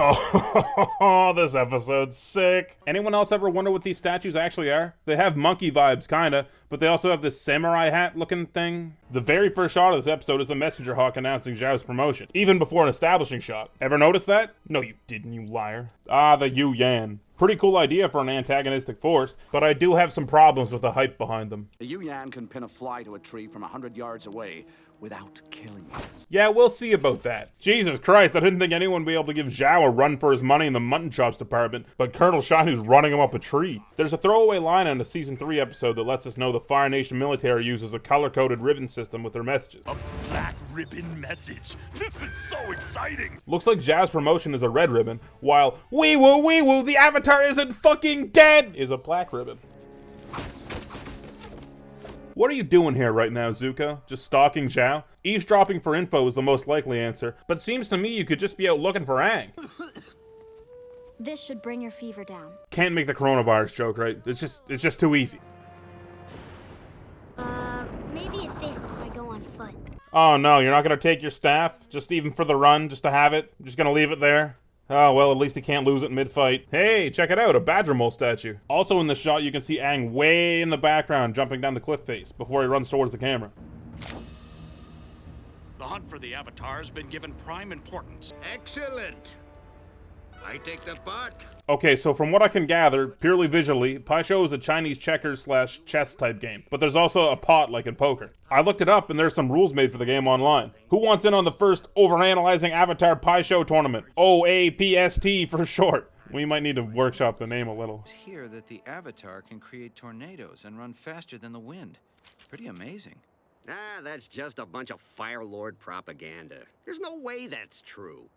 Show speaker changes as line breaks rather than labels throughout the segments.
Oh, this episode's sick. Anyone else ever wonder what these statues actually are? They have monkey vibes, kinda, but they also have this samurai hat looking thing. The very first shot of this episode is the messenger hawk announcing Zhao's promotion, even before an establishing shot. Ever notice that? No, you didn't, you liar. Ah, the Yu Yan. Pretty cool idea for an antagonistic force, but I do have some problems with the hype behind them.
The Yu Yan can pin a fly to a tree from 100 yards away without killing it.
Yeah, we'll see about that. Jesus Christ, I didn't think anyone would be able to give Zhao a run for his money in the mutton chops department, but Colonel Shinu's running him up a tree. There's a throwaway line in a Season 3 episode that lets us know the Fire Nation military uses a color-coded ribbon system with their messages.
A black ribbon message. This is so exciting.
Looks like Zhao's promotion is a red ribbon, while wee woo, the Avatar isn't fucking dead is a black ribbon. What are you doing here right now, Zuko? Just stalking Zhao? Eavesdropping for info is the most likely answer, but seems to me you could just be out looking for Aang.
This should bring your fever down.
Can't make the coronavirus joke, right? It's just too easy.
Maybe it's safer if I go on foot.
Oh no, you're not gonna take your staff? Just even for the run, just to have it? Just gonna leave it there? Oh, well, at least he can't lose it mid-fight. Hey, check it out, a badger mole statue. Also in this shot, you can see Aang way in the background jumping down the cliff face before he runs towards the camera.
The hunt for the Avatar has been given prime importance.
Excellent. I take the part.
Okay, so from what I can gather, purely visually, Pai Sho is a Chinese checkers / chess type game, but there's also a pot like in poker. I looked it up and there's some rules made for the game online. Who wants in on the first Overanalyzing Avatar Pai Sho tournament? OAPST for short. We might need to workshop the name a little.
It's here that the Avatar can create tornadoes and run faster than the wind. Pretty amazing.
Ah, that's just a bunch of Fire Lord propaganda. There's no way that's true.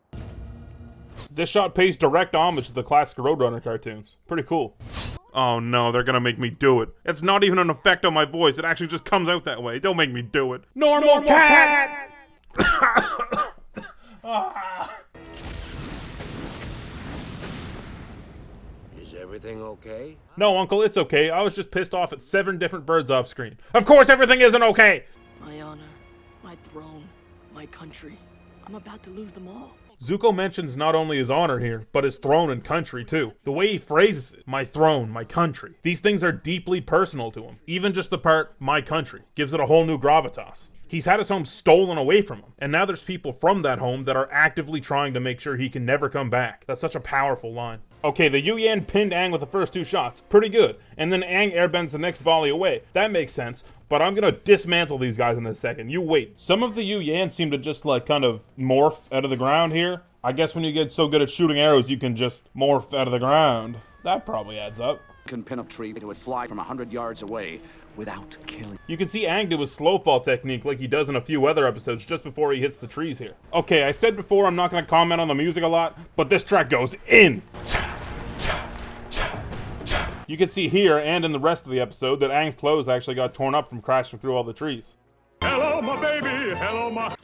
This shot pays direct homage to the classic Roadrunner cartoons. Pretty cool. Oh no, they're gonna make me do it. It's not even an effect on my voice, it actually just comes out that way. Don't make me do it. Normal cat!
Is everything okay?
No, Uncle, it's okay. I was just pissed off at 7 different birds off screen. Of course everything isn't okay!
My honor, my throne, my country. I'm about to lose them all.
Zuko mentions not only his honor here, but his throne and country too. The way he phrases it, my throne, my country. These things are deeply personal to him. Even just the part, my country, gives it a whole new gravitas. He's had his home stolen away from him, and now there's people from that home that are actively trying to make sure he can never come back. That's such a powerful line. Okay, the Yu Yan pinned Aang with the first 2 shots. Pretty good. And then Aang airbends the next volley away. That makes sense. But I'm gonna dismantle these guys in a second. You wait. Some of the Yu Yan seem to just like kind of morph out of the ground here. I guess when you get so good at shooting arrows, you can just morph out of the ground. That probably adds up.
Can pin a tree to a fly from 100 yards away without killing.
You can see Aang do his slow fall technique like he does in a few other episodes just before he hits the trees here. Okay, I said before I'm not gonna comment on the music a lot, but this track goes in. You can see here and in the rest of the episode that Aang's clothes actually got torn up from crashing through all the trees.
Hello, my baby. Hello, my...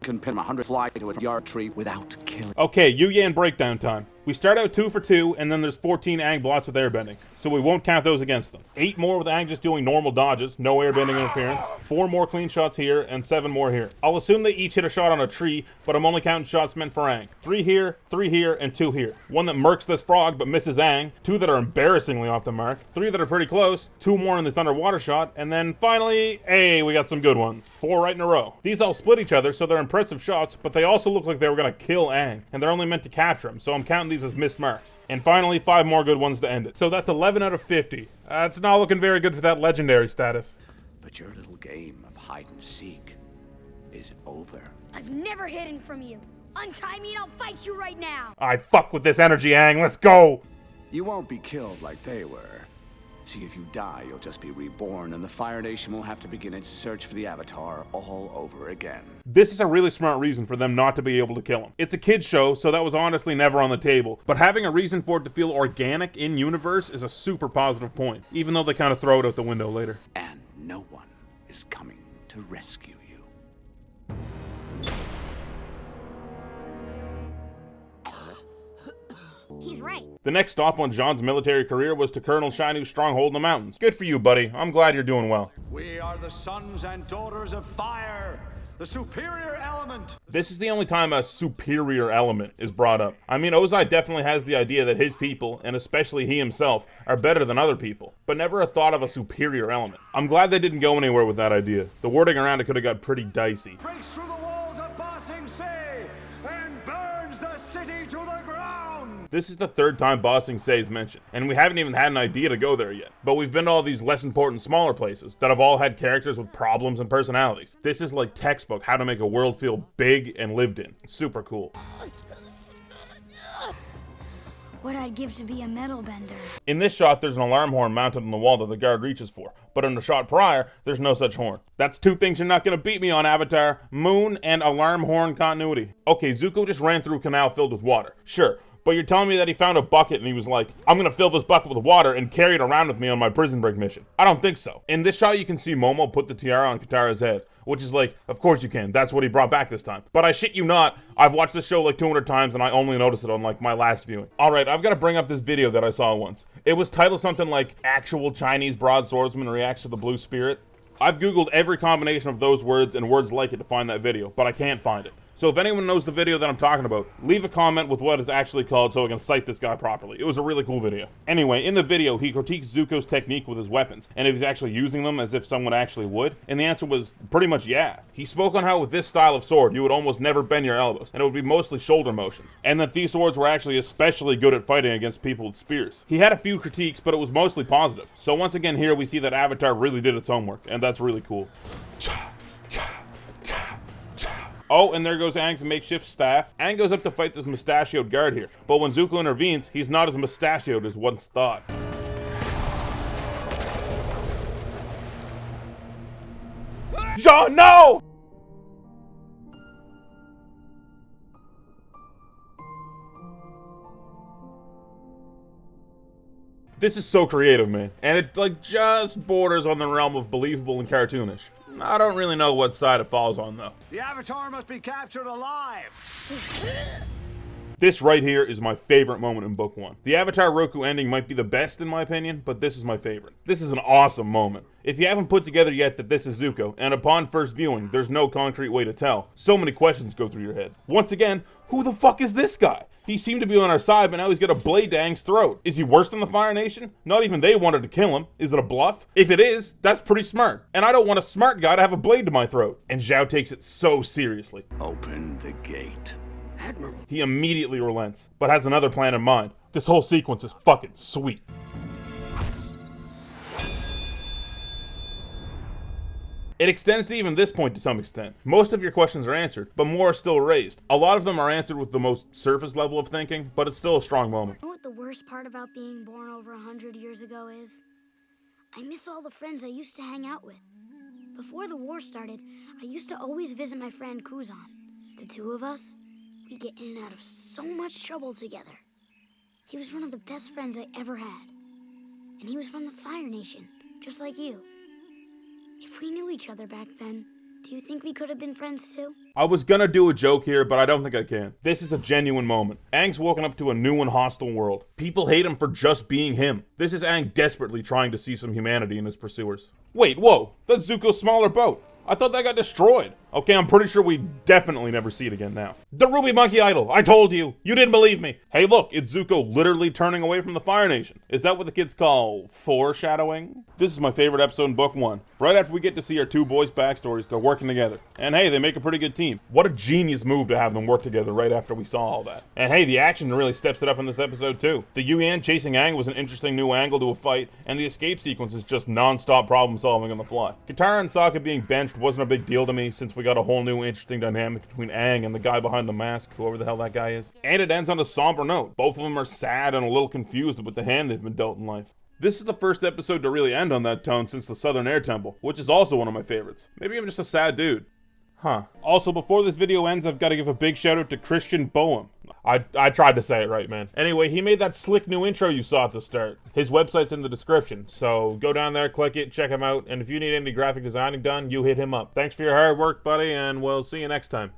Can pin 100 fly to a yard tree without killing.
Okay, Yu Yan breakdown time. We start out 2 for 2, and then there's 14 Aang blots with airbending, so we won't count those against them. 8 more with Aang just doing normal dodges, no airbending interference. 4 more clean shots here, and 7 more here. I'll assume they each hit a shot on a tree, but I'm only counting shots meant for Aang. 3 here, and 2 here. 1 that murks this frog but misses Aang, 2 that are embarrassingly off the mark, 3 that are pretty close, 2 more in this underwater shot, and then finally, hey, we got some good ones. 4 right in a row. These all split each other, so they're impressive shots, but they also look like they were gonna kill Aang, and they're only meant to capture him, so I'm counting these as missed marks. And finally, 5 more good ones to end it. So that's 11 out of 50. It's not looking very good for that legendary status.
But your little game of hide and seek is over.
I've never hidden from you. Untie me and I'll fight you right now.
I fuck with this energy, Aang. Let's go!
You won't be killed like they were. See, if you die, you'll just be reborn, and the Fire Nation will have to begin its search for the Avatar all over again.
This is a really smart reason for them not to be able to kill him. It's a kid's show, so that was honestly never on the table. But having a reason for it to feel organic in-universe is a super positive point, even though they kind of throw it out the window later.
And no one is coming to rescue you.
He's right.
The next stop on Jean's military career was to Colonel Shinu's stronghold in the mountains. Good for you, buddy. I'm glad you're doing well.
We are the sons and daughters of fire.
the superior element.
This is the only time a superior element is brought up. I mean, Ozai definitely has the idea that his people, and especially he himself, are better than other people, but never a thought of a superior element. I'm glad they didn't go anywhere with that idea. The wording around it could have got pretty dicey.
Breaks through the walls of Ba Sing Se and burns the city to the ground.
This is the third time Ba Sing Se is mentioned, and we haven't even had an idea to go there yet. But we've been to all these less important smaller places that have all had characters with problems and personalities. This is like textbook how to make a world feel big and lived in. Super cool.
What I'd give to be a metal bender.
In this shot, there's an alarm horn mounted on the wall that the guard reaches for, but in the shot prior, there's no such horn. That's two things you're not gonna beat me on, Avatar: moon and alarm horn continuity. Okay, Zuko just ran through a canal filled with water. Sure. But you're telling me that he found a bucket and he was like, I'm gonna fill this bucket with water and carry it around with me on my prison break mission. I don't think so. In this shot, you can see Momo put the tiara on Katara's head, which is like, of course you can. That's what he brought back this time. But I shit you not, I've watched this show like 200 times and I only noticed it on like my last viewing. Alright, I've got to bring up this video that I saw once. It was titled something like, Actual Chinese Broadswordsman Reacts to the Blue Spirit. I've googled every combination of those words and words like it to find that video, but I can't find it. So if anyone knows the video that I'm talking about, leave a comment with what it's actually called so I can cite this guy properly. It was a really cool video. Anyway, in the video, he critiques Zuko's technique with his weapons, and if he's actually using them as if someone actually would, and the answer was pretty much yeah. He spoke on how with this style of sword, you would almost never bend your elbows, and it would be mostly shoulder motions, and that these swords were actually especially good at fighting against people with spears. He had a few critiques, but it was mostly positive. So once again here, we see that Avatar really did its homework, and that's really cool. Oh, and there goes Aang's makeshift staff. Aang goes up to fight this mustachioed guard here, but when Zuko intervenes, he's not as mustachioed as once thought. John, no! This is so creative, man, and it like just borders on the realm of believable and cartoonish. I don't really know what side it falls on, though.
The Avatar must be captured alive.
This right here is my favorite moment in Book 1. The Avatar Roku ending might be the best in my opinion, but this is my favorite. This is an awesome moment. If you haven't put together yet that this is Zuko, and upon first viewing, there's no concrete way to tell, so many questions go through your head. Once again, who the fuck is this guy? He seemed to be on our side, but now he's got a blade to Aang's throat. Is he worse than the Fire Nation? Not even they wanted to kill him. Is it a bluff? If it is, that's pretty smart. And I don't want a smart guy to have a blade to my throat. And Zhao takes it so seriously.
Open the gate.
Admiral.
He immediately relents, but has another plan in mind. This whole sequence is fucking sweet. It extends to even this point to some extent. Most of your questions are answered, but more are still raised. A lot of them are answered with the most surface level of thinking, but it's still a strong moment.
You know what the worst part about being born over 100 years ago is? I miss all the friends I used to hang out with. Before the war started, I used to always visit my friend Kuzan. The two of us, we get in and out of so much trouble together. He was one of the best friends I ever had. And he was from the Fire Nation, just like you. If we knew each other back then, do you think we could have been friends too?
I was gonna do a joke here, but I don't think I can. This is a genuine moment. Aang's woken up to a new and hostile world. People hate him for just being him. This is Aang desperately trying to see some humanity in his pursuers. Wait, whoa, that's Zuko's smaller boat. I thought that got destroyed. Okay, I'm pretty sure we definitely never see it again now. The Ruby Monkey Idol! I told you! You didn't believe me! Hey look, it's Zuko literally turning away from the Fire Nation. Is that what the kids call foreshadowing? This is my favorite episode in Book 1. Right after we get to see our two boys' backstories, they're working together. And hey, they make a pretty good team. What a genius move to have them work together right after we saw all that. And hey, the action really steps it up in this episode too. The Yuan chasing Aang was an interesting new angle to a fight, and the escape sequence is just non-stop problem solving on the fly. Katara and Sokka being benched wasn't a big deal to me since we got a whole new interesting dynamic between Aang and the guy behind the mask, whoever the hell that guy is. And it ends on a somber note. Both of them are sad and a little confused with the hand they've been dealt in life. This is the first episode to really end on that tone since the Southern Air Temple, which is also one of my favorites. Maybe I'm just a sad dude. Huh. Also, before this video ends, I've got to give a big shout out to Christian Boehm. I tried to say it right, man. Anyway, he made that slick new intro you saw at the start. His website's in the description, so go down there, click it, check him out, and if you need any graphic designing done, you hit him up. Thanks for your hard work, buddy, and we'll see you next time.